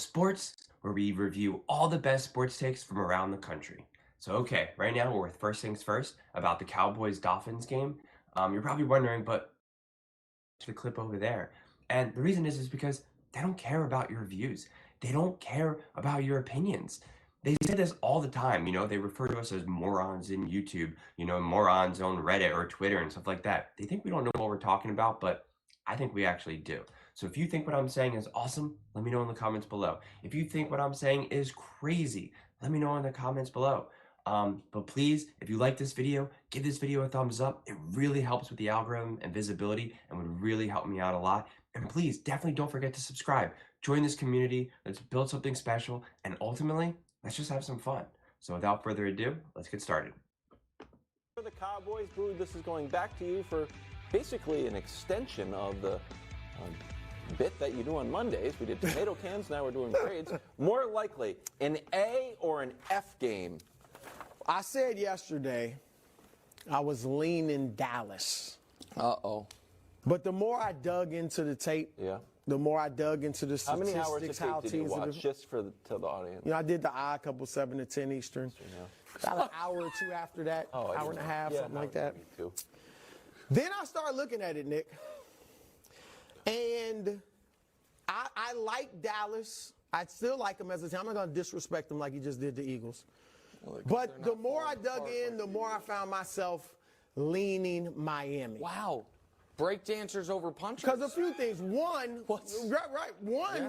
Sports, where we review all the best sports takes from around the country. So, okay, right now we're with First Things First about the Cowboys-Dolphins game. You're probably wondering, but the clip over there. And the reason is because they don't care about your views. They don't care about your opinions. They say this all the time, they refer to us as morons in YouTube, morons on Reddit or Twitter and stuff like that. They think we don't know what we're talking about, but I think we actually do. So if you think what I'm saying is awesome, let me know in the comments below. If you think what I'm saying is crazy, let me know in the comments below. But please, if you like this video, give this video a thumbs up. It really helps with the algorithm and visibility and would really help me out a lot. And please, definitely don't forget to subscribe. Join this community. Let's build something special. And ultimately, let's just have some fun. So without further ado, let's get started. For the Cowboys, Boo, this is going back to you for basically an extension of the bit that you do on Mondays. We did tomato cans, now we're doing grades. More likely, an A or an F game? I said yesterday I was leaning Dallas. Uh-oh. But the more I dug into the tape, the more I dug into the How statistics, many hours of tape did you watch, just to the audience? I did the odd couple, 7 to 10 Eastern. About an hour or two after that, hour and a half, something like that. Then I started looking at it, Nick. And I like Dallas. I still like them as a team. I'm not going to disrespect them like you just did the Eagles. But the more I dug in, the more I found myself leaning Miami. Wow. Breakdancers over punchers? Because a few things. One,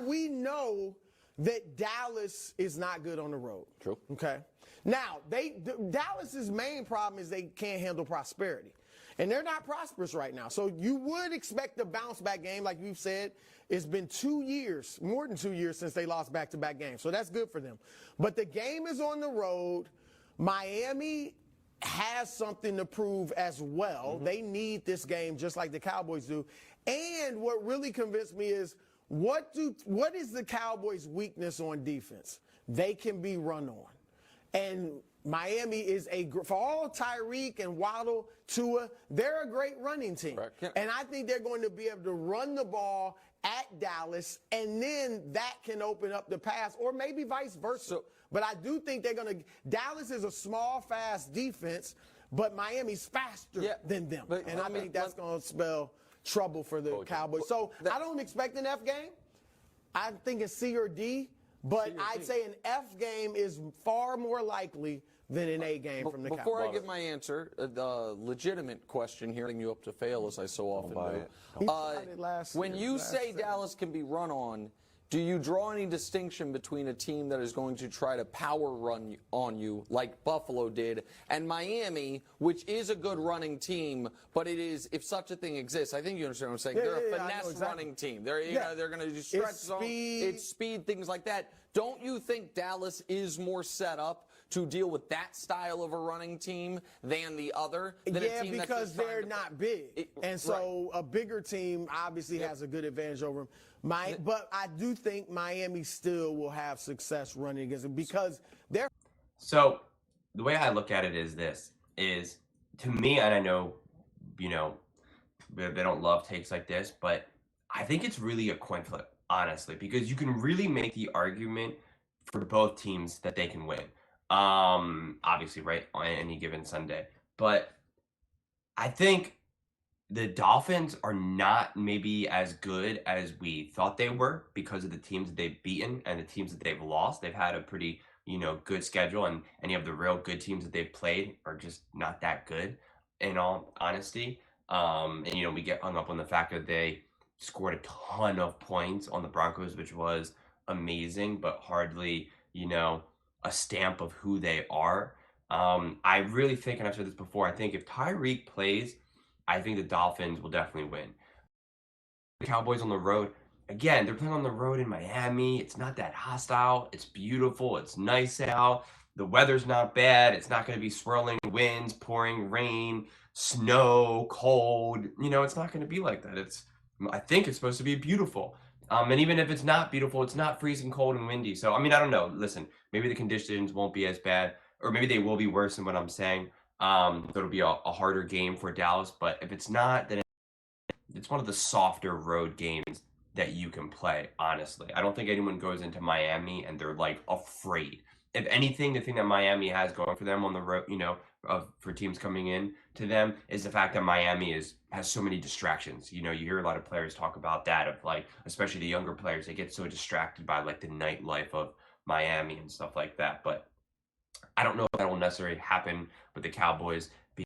we know that Dallas is not good on the road. True. Okay. Now, Dallas's main problem is they can't handle prosperity. And they're not prosperous right now. So you would expect a bounce back game, like we've said. It's been 2 years, more than 2 years since they lost back-to-back games. So that's good for them. But the game is on the road. Miami has something to prove as well. They need this game just like the Cowboys do. And what really convinced me is what is the Cowboys' weakness on defense? They can be run on. And Miami is for all Tyreek and Waddle, Tua, they're a great running team. And I think they're going to be able to run the ball at Dallas, and then that can open up the pass, or maybe vice versa. But I do think they're going to – Dallas is a small, fast defense, but Miami's faster than them. And I think that's going to spell trouble for the Cowboys. So I don't expect an F game. I think it's C or D. But I'd say an F game is far more likely than an A game from the Cowboys. Before I give my answer, the legitimate question here, setting you up to fail as I so often do. When you say Dallas can be run on, do you draw any distinction between a team that is going to try to power run on you, like Buffalo did, and Miami, which is a good running team, but it is, if such a thing exists, I think you understand what I'm saying. They're a finesse running team. They're going to do stretch zone, it's speed, things like that. Don't you think Dallas is more set up to deal with that style of a running team than the other? Because they're not big. And so a bigger team obviously has a good advantage over them. But I do think Miami still will have success running against them because they're. So the way I look at it is this, to me, and I know, they don't love takes like this, but I think it's really a coin flip, honestly, because you can really make the argument for both teams that they can win. Obviously, right, on any given Sunday. But I think the Dolphins are not maybe as good as we thought they were because of the teams that they've beaten and the teams that they've lost. They've had a pretty, good schedule, and any of the real good teams that they've played are just not that good, in all honesty. And, we get hung up on the fact that they scored a ton of points on the Broncos, which was amazing, but hardly, a stamp of who they are. I really think, and I've said this before, I think if Tyreek plays, I think the Dolphins will definitely win. The Cowboys on the road, again, they're playing on the road in Miami. It's not that hostile. It's beautiful. It's nice out. The weather's not bad. It's not going to be swirling winds, pouring rain, snow, cold. It's not going to be like that. I think it's supposed to be beautiful. And even if it's not beautiful, it's not freezing cold and windy. So, I don't know. Listen, maybe the conditions won't be as bad, or maybe they will be worse than what I'm saying. It'll be a harder game for Dallas. But if it's not, then it's one of the softer road games that you can play, honestly. I don't think anyone goes into Miami and they're like afraid. If anything, the thing that Miami has going for them on the road, for teams coming in to them is the fact that Miami has so many distractions. You hear a lot of players talk about that, of like, especially the younger players, they get so distracted by like the nightlife of Miami and stuff like that. But I don't know if that will necessarily happen with the Cowboys. The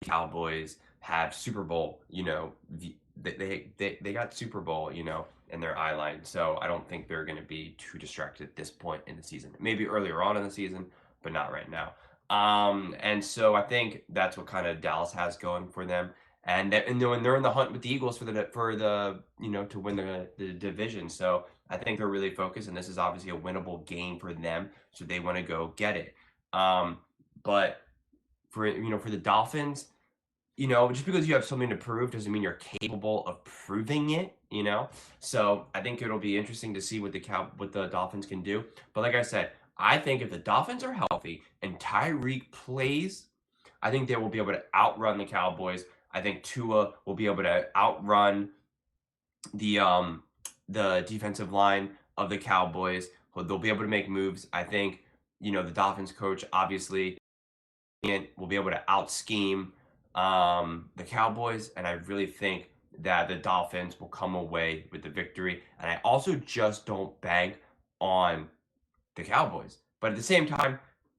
Cowboys have Super Bowl, they got Super Bowl, in their eye line. So I don't think they're going to be too distracted at this point in the season. Maybe earlier on in the season, but not right now. And so I think that's what kind of Dallas has going for them. And they're in the hunt with the Eagles for the to win the division. So I think they're really focused, and this is obviously a winnable game for them. So they want to go get it. But for the Dolphins, just because you have something to prove doesn't mean you're capable of proving it, So I think it'll be interesting to see what the Dolphins can do. But like I said, I think if the Dolphins are healthy and Tyreek plays, I think they will be able to outrun the Cowboys. I think Tua will be able to outrun the defensive line of the Cowboys. They'll be able to make moves. I think, the Dolphins coach obviously will be able to out-scheme the Cowboys, and I really think that the Dolphins will come away with the victory. And I also just don't bank on the Cowboys. But at the same time,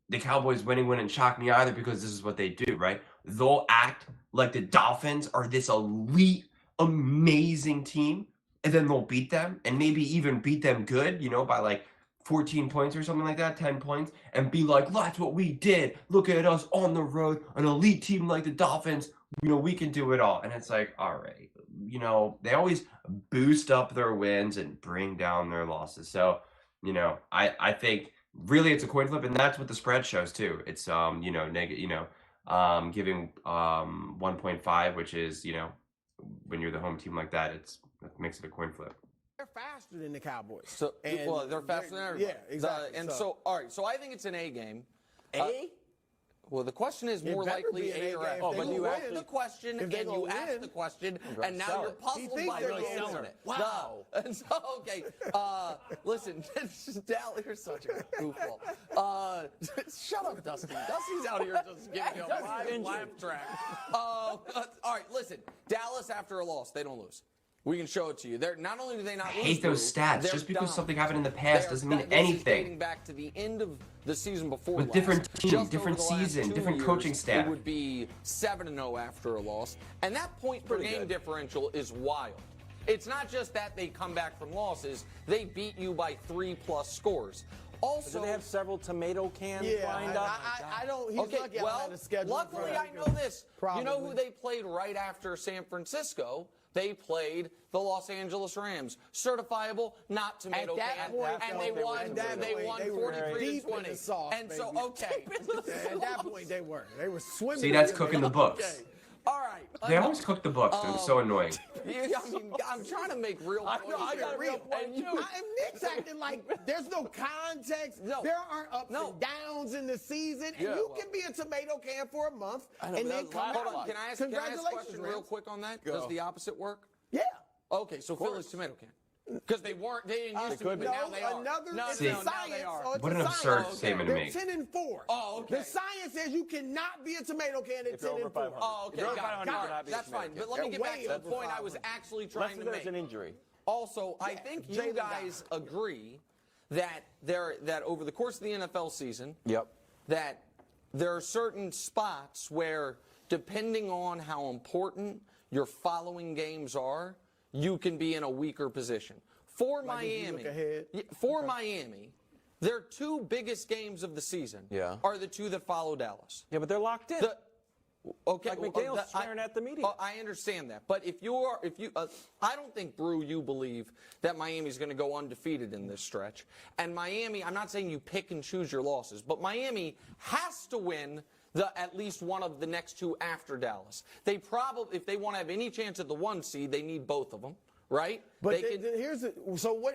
the Cowboys winning wouldn't shock me either, because this is what they do, right? They'll act like the Dolphins are this elite, amazing team, and then they'll beat them, and maybe even beat them good, by like 14 points or something like that, 10 points, and be like, that's what we did. Look at us on the road, an elite team like the Dolphins. We can do it all. And it's like, all right, they always boost up their wins and bring down their losses. So, I think really it's a coin flip, and that's what the spread shows too. It's giving 1.5, which is, when you're the home team like that, it makes it a coin flip. They're faster than the Cowboys. So, they're faster than everybody. Yeah, exactly. All right. So I think it's an A game. A? Well, the question is more likely A or F. But you asked the question, and you asked the question, and now you're puzzled by the answer. Wow. And so, okay. Listen, you're such a goofball. Shut up, Dusty. Dusty's out here just giving you a laugh track. All right, listen. Dallas, after a loss, they don't lose. We can show it to you. Not only do they not lose, I hate those stats. Just because something happened in the past doesn't mean anything. Dating back to the end of the season before, with different teams, different season, different coaching staff, it would be 7-0 after a loss, and that point per game differential is wild. It's not just that they come back from losses; they beat you by 3+ scores. Also, do they have several tomato cans lined up? I don't. He's lucky I had a schedule. Luckily, I know this. Probably. You know who they played right after San Francisco? They played the Los Angeles Rams. Certifiable, not tomato can. And they won 43-20. And so, okay. At that point, they were. They were swimming. See, that's cooking the books. Okay. All right. They always cook the books. They're so annoying. I'm trying to make real points. I got a real point. And Nick's acting like there's no context. No. There aren't ups and downs in the season. And you can be a tomato can for a month and then come out. Hold on. Can I ask a question real quick on that? Does the opposite work? Yeah. Okay, so Philly's tomato can. Because they didn't used to, but now they are. What an absurd statement to make. They're 10-4. Oh, okay. The science says you cannot be a tomato can at 10-4. Oh, okay. Got it. That's fine. But let me get back to the point I was actually trying to make. There's an injury. Also, I think you guys agree that over the course of the NFL season, that there are certain spots where, depending on how important your following games are, you can be in a weaker position. For Miami, their two biggest games of the season are the two that follow Dallas. Yeah, but they're locked in. Okay, like McDaniel's staring at the media. I understand that, but I don't think, Brew, you believe that Miami's going to go undefeated in this stretch. And Miami, I'm not saying you pick and choose your losses, but Miami has to win at least one of the next two after Dallas. They probably, if they want to have any chance at the 1 seed, they need both of them, right? But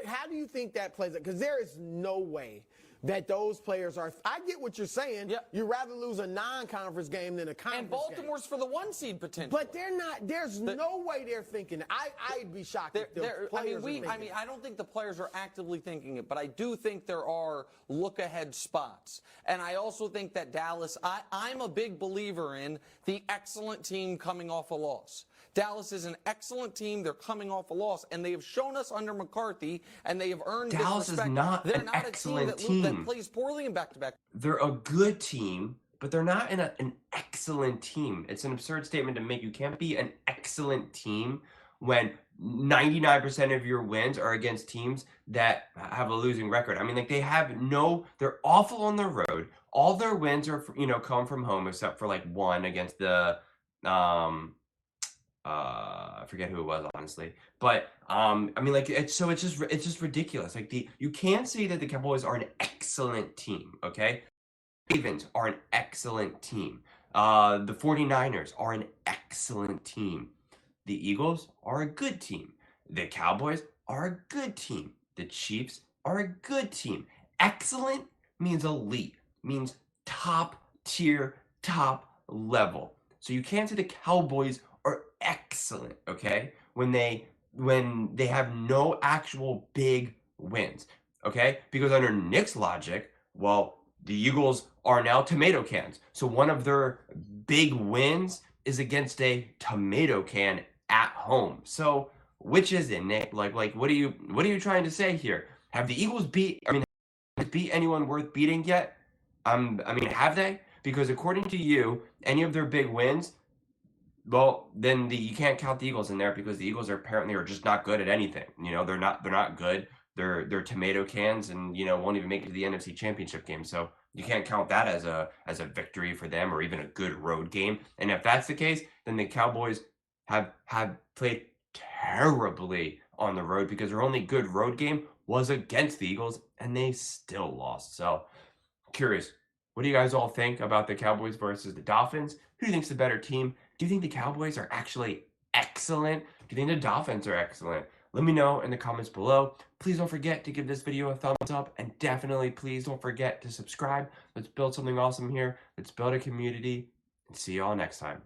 how do you think that plays out? Because there is no way that those players are. I get what you're saying. Yep. You'd rather lose a non-conference game than a conference And Baltimore's game. for the 1 seed potentially. But they're not. There's no way they're thinking. I'd be shocked if the players are thinking. I don't think the players are actively thinking it, but I do think there are look-ahead spots. And I also think that Dallas, I'm a big believer in the excellent team coming off a loss. Dallas is an excellent team. They're coming off a loss, and they have shown us under McCarthy, and they have earned Dallas this respect. is not They're an not excellent a team that plays poorly in back-to-back. They're a good team, but they're not an excellent team. It's an absurd statement to make. You can't be an excellent team when 99% of your wins are against teams that have a losing record. I mean, like they're awful on the road. All their wins are, come from home, except for like one against the, I forget who it was, honestly, but I mean, like it's just ridiculous. Like you can't say that the Cowboys are an excellent team. Okay, Ravens are an excellent team. The 49ers are an excellent team. The Eagles are a good team. The Cowboys are a good team. The Chiefs are a good team. Excellent means elite, means top tier, top level. So you can't say the Cowboys are excellent, okay? When they have no actual big wins, okay? Because under Nick's logic, well, the Eagles are now tomato cans. So one of their big wins is against a tomato can at home. So which is it, Nick? Like what are you trying to say here? Have the Eagles beat anyone worth beating yet? I mean, have they? Because according to you, any of their big wins, well, then you can't count the Eagles in there because the Eagles apparently are just not good at anything. They're not good. They're tomato cans and won't even make it to the NFC Championship game. So you can't count that as a victory for them or even a good road game. And if that's the case, then the Cowboys have played terribly on the road because their only good road game was against the Eagles and they still lost. So curious, what do you guys all think about the Cowboys versus the Dolphins? Who do you think's the better team? Do you think the Cowboys are actually excellent? Do you think the Dolphins are excellent? Let me know in the comments below. Please don't forget to give this video a thumbs up and definitely please don't forget to subscribe. Let's build something awesome here. Let's build a community and see you all next time.